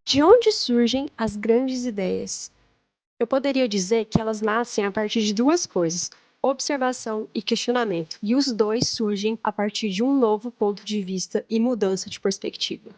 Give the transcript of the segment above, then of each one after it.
De onde surgem as grandes ideias? Eu poderia dizer que elas nascem a partir de duas coisas: observação e questionamento. E os dois surgem a partir de um novo ponto de vista e mudança de perspectiva.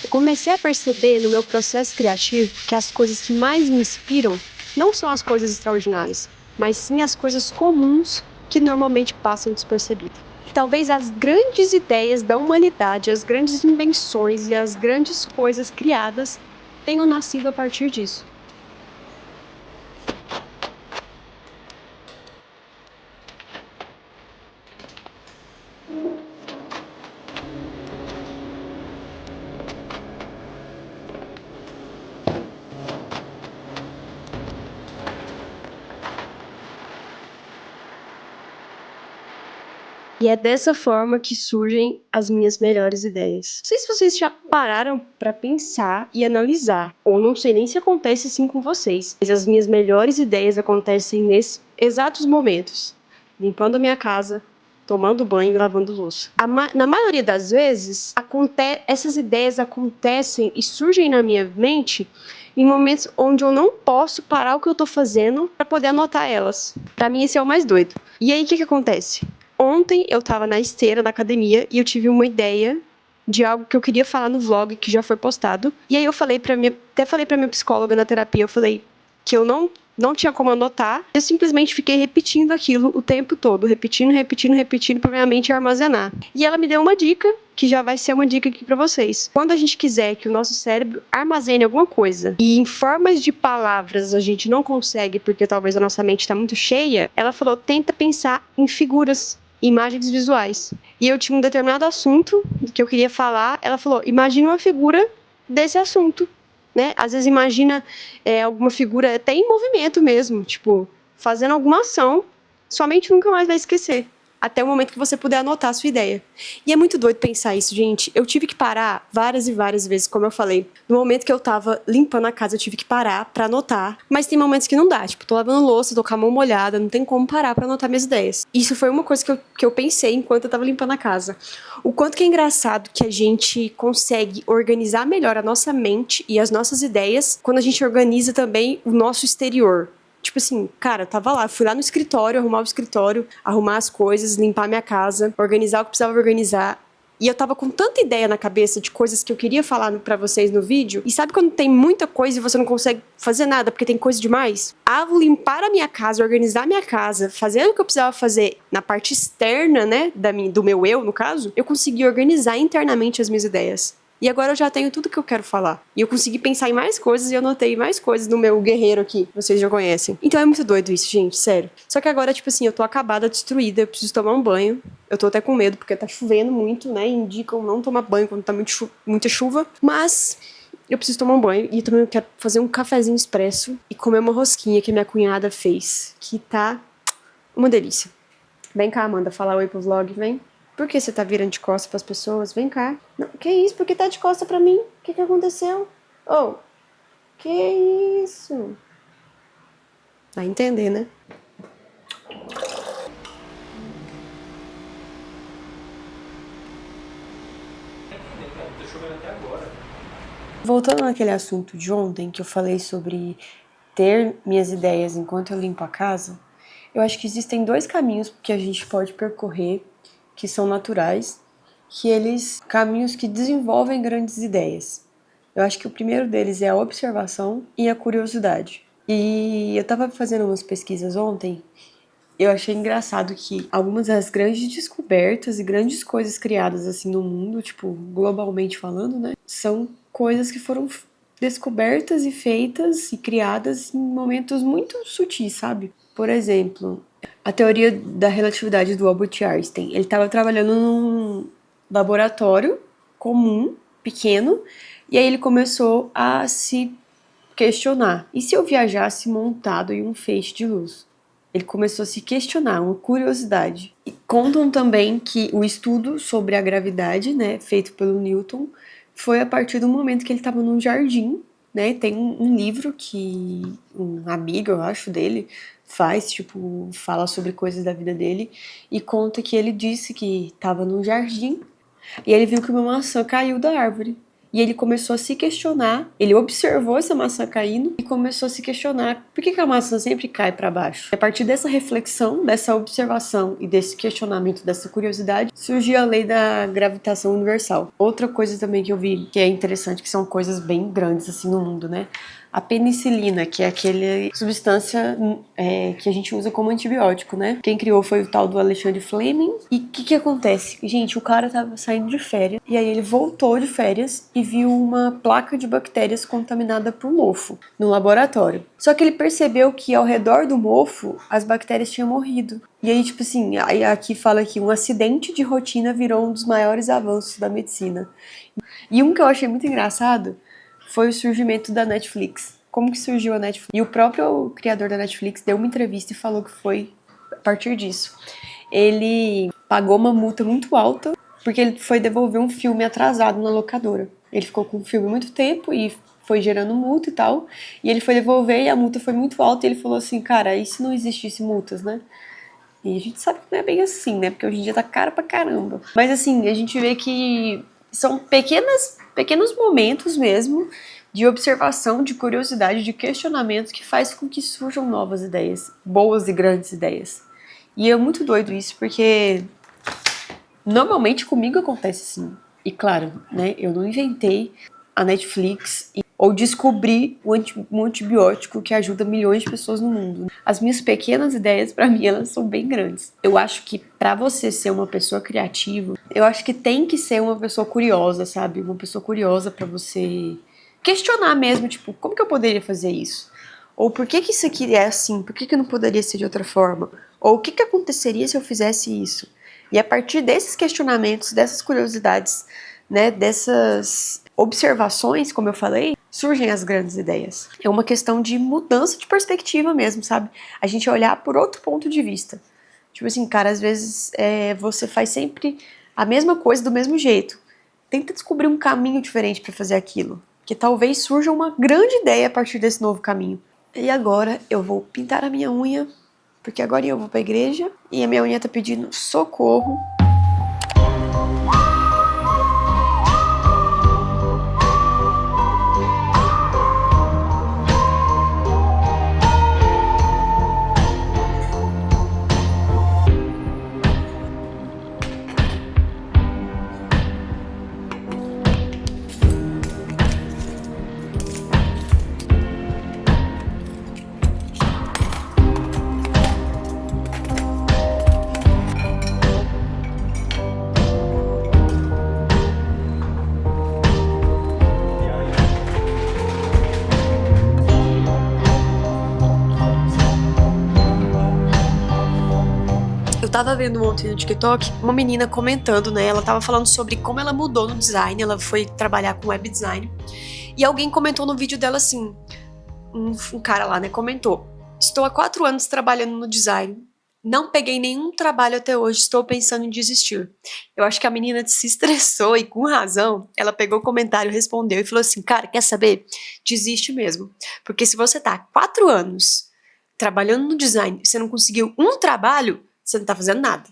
Eu comecei a perceber no meu processo criativo que as coisas que mais me inspiram não são as coisas extraordinárias, mas sim as coisas comuns que normalmente passam despercebidas. Talvez as grandes ideias da humanidade, as grandes invenções e as grandes coisas criadas tenham nascido a partir disso. E é dessa forma que surgem as minhas melhores ideias. Não sei se vocês já pararam para pensar e analisar, ou não sei nem se acontece assim com vocês, mas as minhas melhores ideias acontecem nesses exatos momentos, limpando a minha casa, tomando banho e lavando louça. Na maioria das vezes, essas ideias acontecem e surgem na minha mente em momentos onde eu não posso parar o que eu tô fazendo para poder anotar elas. Para mim, esse é o mais doido. E aí, o que acontece? Ontem eu tava na esteira, na academia, e eu tive uma ideia de algo que eu queria falar no vlog que já foi postado. E aí eu até falei pra minha psicóloga na terapia, eu falei que eu não tinha como anotar. Eu simplesmente fiquei repetindo aquilo o tempo todo, repetindo pra minha mente armazenar. E ela me deu uma dica, que já vai ser uma dica aqui pra vocês. Quando a gente quiser que o nosso cérebro armazene alguma coisa e em formas de palavras a gente não consegue porque talvez a nossa mente está muito cheia, ela falou: tenta pensar em figuras, imagens visuais. E eu tinha um determinado assunto que eu queria falar, ela falou: imagine uma figura desse assunto, né? Às vezes imagina alguma figura até em movimento mesmo, tipo, fazendo alguma ação, sua mente nunca mais vai esquecer. Até o momento que você puder anotar a sua ideia. E é muito doido pensar isso, gente. Eu tive que parar várias e várias vezes, como eu falei. No momento que eu tava limpando a casa, eu tive que parar pra anotar. Mas tem momentos que não dá. Tipo, tô lavando louça, tô com a mão molhada, não tem como parar pra anotar minhas ideias. Isso foi uma coisa que eu pensei enquanto eu tava limpando a casa. O quanto que é engraçado que a gente consegue organizar melhor a nossa mente e as nossas ideias quando a gente organiza também o nosso exterior. Tipo assim, cara, eu tava lá, fui lá no escritório, arrumar o escritório, arrumar as coisas, limpar minha casa, organizar o que precisava organizar. E eu tava com tanta ideia na cabeça de coisas que eu queria falar pra vocês no vídeo. E sabe quando tem muita coisa e você não consegue fazer nada porque tem coisa demais? Ao limpar a minha casa, organizar a minha casa, fazer o que eu precisava fazer na parte externa, né, do meu eu, no caso, eu consegui organizar internamente as minhas ideias. E agora eu já tenho tudo que eu quero falar. E eu consegui pensar em mais coisas e eu anotei mais coisas no meu guerreiro aqui, vocês já conhecem. Então é muito doido isso, gente, sério. Só que agora, tipo assim, eu tô acabada, destruída, eu preciso tomar um banho. Eu tô até com medo, porque tá chovendo muito, né? Indicam não tomar banho quando tá muita chuva. Mas eu preciso tomar um banho e também quero fazer um cafezinho expresso e comer uma rosquinha que minha cunhada fez, que tá uma delícia. Vem cá, Amanda, falar oi pro vlog, vem. Por que você tá virando de costa pras pessoas? Vem cá. Não, que isso? Por que tá de costa pra mim? O que aconteceu? Oh, que isso? Vai entender, né? Voltando naquele assunto de ontem que eu falei sobre ter minhas ideias enquanto eu limpo a casa, eu acho que existem dois caminhos que a gente pode percorrer que são naturais, que eles caminhos que desenvolvem grandes ideias. Eu acho que o primeiro deles é a observação e a curiosidade. E eu tava fazendo umas pesquisas ontem, eu achei engraçado que algumas das grandes descobertas e grandes coisas criadas assim no mundo, tipo, globalmente falando, né, são coisas que foram descobertas e feitas e criadas em momentos muito sutis, sabe? Por exemplo, a teoria da relatividade do Albert Einstein. Ele estava trabalhando laboratório comum, pequeno, e aí ele começou a se questionar. E se eu viajasse montado em um feixe de luz? Ele começou a se questionar, uma curiosidade. E contam também que o estudo sobre a gravidade, né, feito pelo Newton, foi a partir do momento que ele estava num jardim, né? Tem um livro que um amigo, eu acho, dele faz, tipo, fala sobre coisas da vida dele e conta que ele disse que estava num jardim e ele viu que uma maçã caiu da árvore. E ele começou a se questionar, ele observou essa maçã caindo e começou a se questionar por que a maçã sempre cai para baixo. A partir dessa reflexão, dessa observação e desse questionamento, dessa curiosidade, surgiu a lei da gravitação universal. Outra coisa também que eu vi que é interessante, que são coisas bem grandes assim no mundo, né? A penicilina, que é aquela substância que a gente usa como antibiótico, né? Quem criou foi o tal do Alexandre Fleming. E o que acontece? Gente, o cara tava saindo de férias, e aí ele voltou de férias e viu uma placa de bactérias contaminada por mofo no laboratório. Só que ele percebeu que ao redor do mofo, as bactérias tinham morrido. E aí, tipo assim, aí aqui fala que um acidente de rotina virou um dos maiores avanços da medicina. E um que eu achei muito engraçado foi o surgimento da Netflix. Como que surgiu a Netflix? E o próprio criador da Netflix deu uma entrevista e falou que foi a partir disso. Ele pagou uma multa muito alta porque ele foi devolver um filme atrasado na locadora. Ele ficou com o filme muito tempo e foi gerando multa e tal. E ele foi devolver e a multa foi muito alta e ele falou assim, cara, e se não existisse multas, né? E a gente sabe que não é bem assim, né? Porque hoje em dia tá caro pra caramba. Mas assim, a gente vê que são pequenos momentos mesmo de observação, de curiosidade, de questionamento que faz com que surjam novas ideias, boas e grandes ideias. E é muito doido isso, porque normalmente comigo acontece assim. E claro, né, eu não inventei a Netflix ou descobri um antibiótico que ajuda milhões de pessoas no mundo. As minhas pequenas ideias, pra mim, elas são bem grandes. Eu acho que pra você ser uma pessoa criativa, eu acho que tem que ser uma pessoa curiosa, sabe? Uma pessoa curiosa pra você questionar mesmo, tipo, como que eu poderia fazer isso? Ou por que isso aqui é assim? Por que não poderia ser de outra forma? Ou o que aconteceria se eu fizesse isso? E a partir desses questionamentos, dessas curiosidades, né, dessas observações, como eu falei, surgem as grandes ideias. É uma questão de mudança de perspectiva mesmo, sabe? A gente olhar por outro ponto de vista. Tipo assim, cara, às vezes você faz sempre a mesma coisa do mesmo jeito. Tenta descobrir um caminho diferente para fazer aquilo. Que talvez surja uma grande ideia a partir desse novo caminho. E agora eu vou pintar a minha unha, porque agora eu vou pra igreja e a minha unha tá pedindo socorro. Eu tava vendo ontem no TikTok uma menina comentando, né? Ela tava falando sobre como ela mudou no design, ela foi trabalhar com web design. E alguém comentou no vídeo dela assim, um cara lá, né, comentou: estou há 4 anos trabalhando no design, não peguei nenhum trabalho até hoje, estou pensando em desistir. Eu acho que a menina se estressou e com razão, ela pegou o comentário, respondeu e falou assim, cara, quer saber? Desiste mesmo. Porque se você tá há 4 anos trabalhando no design e você não conseguiu um trabalho, você não tá fazendo nada.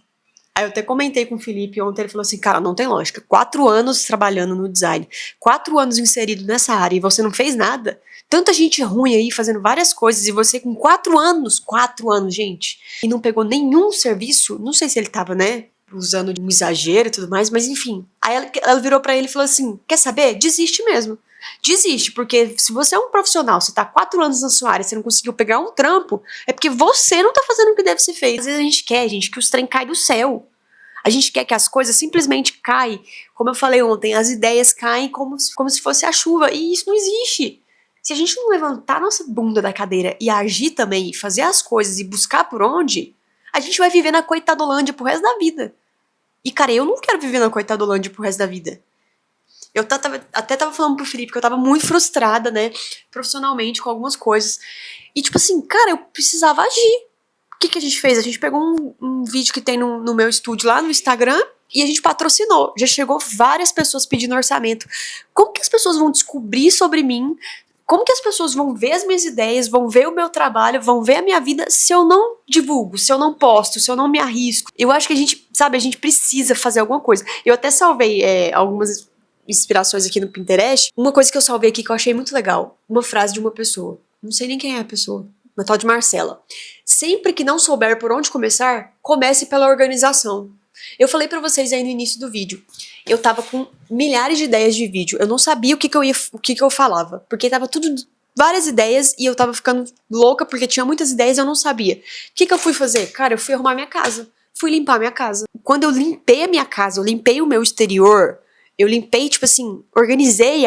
Aí eu até comentei com o Felipe ontem, ele falou assim, cara, não tem lógica, 4 anos trabalhando no design, 4 anos inserido nessa área e você não fez nada? Tanta gente ruim aí fazendo várias coisas e você com 4 anos, gente, e não pegou nenhum serviço, não sei se ele tava, né, usando um exagero e tudo mais, mas enfim. Aí ela virou pra ele e falou assim, quer saber? Desiste mesmo. Desiste, porque se você é um profissional, você tá 4 anos na sua área, você não conseguiu pegar um trampo, é porque você não tá fazendo o que deve ser feito. Às vezes a gente quer, gente, que os trem caem do céu. A gente quer que as coisas simplesmente caem, como eu falei ontem, as ideias caem como se fosse a chuva, e isso não existe. Se a gente não levantar a nossa bunda da cadeira e agir também, e fazer as coisas e buscar por onde, a gente vai viver na coitadolândia pro resto da vida. E, cara, eu não quero viver na coitadolândia pro resto da vida. Eu até tava falando pro Felipe que eu tava muito frustrada, né, profissionalmente com algumas coisas. E, tipo assim, cara, eu precisava agir. O que a gente fez? A gente pegou um vídeo que tem no meu estúdio lá no Instagram e a gente patrocinou. Já chegou várias pessoas pedindo orçamento. Como que as pessoas vão descobrir sobre mim? Como que as pessoas vão ver as minhas ideias, vão ver o meu trabalho, vão ver a minha vida se eu não divulgo, se eu não posto, se eu não me arrisco? Eu acho que a gente, sabe, a gente precisa fazer alguma coisa. Eu até salvei algumas inspirações aqui no Pinterest. Uma coisa que eu salvei aqui que eu achei muito legal. Uma frase de uma pessoa. Não sei nem quem é a pessoa. Uma tal de Marcela. Sempre que não souber por onde começar, comece pela organização. Eu falei pra vocês aí no início do vídeo. Eu tava com milhares de ideias de vídeo. Eu não sabia o que eu falava. Porque tava tudo, várias ideias, e eu tava ficando louca porque tinha muitas ideias e eu não sabia. O que eu fui fazer? Cara, eu fui arrumar minha casa. Fui limpar minha casa. Quando eu limpei a minha casa, eu limpei o meu exterior, eu limpei, tipo assim, organizei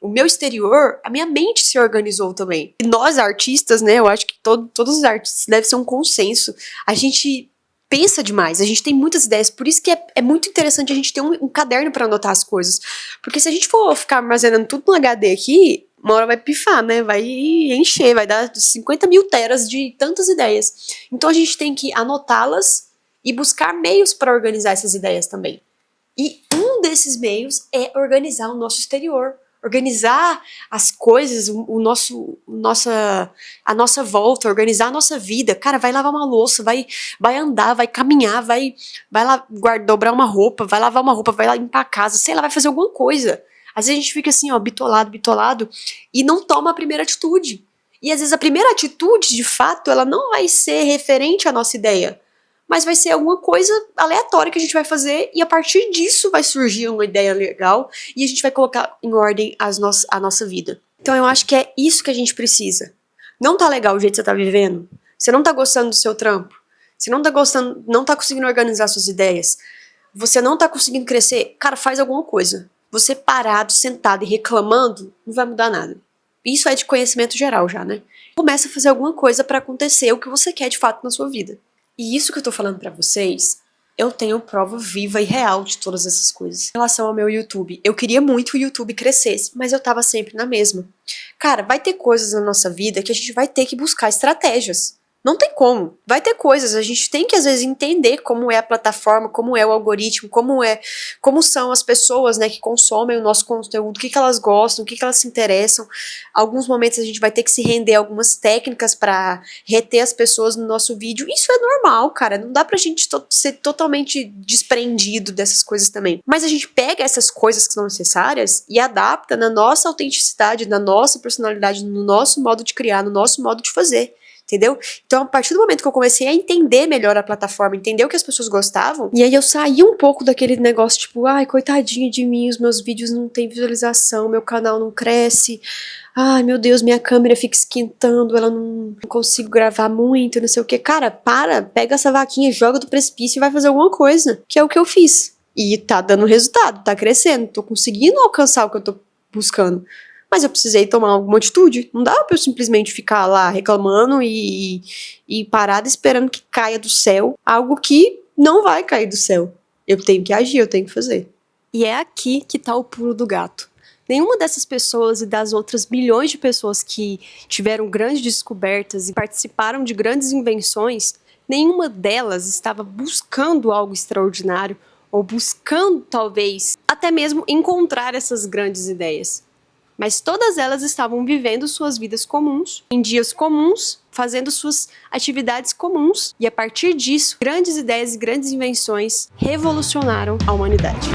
o meu exterior, a minha mente se organizou também. E nós, artistas, né, eu acho que todos os artistas deve ser um consenso. A gente pensa demais, a gente tem muitas ideias, por isso que é muito interessante a gente ter um caderno para anotar as coisas. Porque se a gente for ficar armazenando tudo no HD aqui, uma hora vai pifar, né, vai encher, vai dar 50 mil teras de tantas ideias. Então a gente tem que anotá-las e buscar meios para organizar essas ideias também. E um desses meios é organizar o nosso exterior. Organizar as coisas, a nossa volta, organizar a nossa vida. Cara, vai lavar uma louça, vai andar, vai caminhar, vai lá dobrar uma roupa, vai lavar uma roupa, vai lá limpar a casa, sei lá, vai fazer alguma coisa. Às vezes a gente fica assim, ó, bitolado, e não toma a primeira atitude. E às vezes a primeira atitude, de fato, ela não vai ser referente à nossa ideia, mas vai ser alguma coisa aleatória que a gente vai fazer, e a partir disso vai surgir uma ideia legal, e a gente vai colocar em ordem a nossa vida. Então eu acho que é isso que a gente precisa. Não tá legal o jeito que você tá vivendo? Você não tá gostando do seu trampo? Você não tá gostando, não tá conseguindo organizar suas ideias? Você não tá conseguindo crescer? Cara, faz alguma coisa. Você parado, sentado e reclamando, não vai mudar nada. Isso é de conhecimento geral já, né? Começa a fazer alguma coisa pra acontecer o que você quer de fato na sua vida. E isso que eu tô falando pra vocês, eu tenho prova viva e real de todas essas coisas. Em relação ao meu YouTube, eu queria muito que o YouTube crescesse, mas eu tava sempre na mesma. Cara, vai ter coisas na nossa vida que a gente vai ter que buscar estratégias. Não tem como. Vai ter coisas, a gente tem que às vezes entender como é a plataforma, como é o algoritmo, como são as pessoas, né, que consomem o nosso conteúdo, o que elas gostam, o que elas se interessam. Alguns momentos a gente vai ter que se render a algumas técnicas pra reter as pessoas no nosso vídeo. Isso é normal, cara. Não dá pra gente ser totalmente desprendido dessas coisas também. Mas a gente pega essas coisas que são necessárias e adapta na nossa autenticidade, na nossa personalidade, no nosso modo de criar, no nosso modo de fazer. Entendeu? Então, a partir do momento que eu comecei a entender melhor a plataforma, entender o que as pessoas gostavam, e aí eu saí um pouco daquele negócio, tipo, ai, coitadinho de mim, os meus vídeos não têm visualização, meu canal não cresce, ai, meu Deus, minha câmera fica esquentando, ela não consigo gravar muito, não sei o que. Cara, pega essa vaquinha, joga do precipício e vai fazer alguma coisa, que é o que eu fiz. E tá dando resultado, tá crescendo, tô conseguindo alcançar o que eu tô buscando. Mas eu precisei tomar alguma atitude. Não dá pra eu simplesmente ficar lá reclamando e parada esperando que caia do céu algo que não vai cair do céu. Eu tenho que agir, eu tenho que fazer. E é aqui que tá o pulo do gato. Nenhuma dessas pessoas e das outras milhões de pessoas que tiveram grandes descobertas e participaram de grandes invenções, nenhuma delas estava buscando algo extraordinário ou buscando, talvez, até mesmo encontrar essas grandes ideias. Mas todas elas estavam vivendo suas vidas comuns, em dias comuns, fazendo suas atividades comuns. E a partir disso, grandes ideias e grandes invenções revolucionaram a humanidade.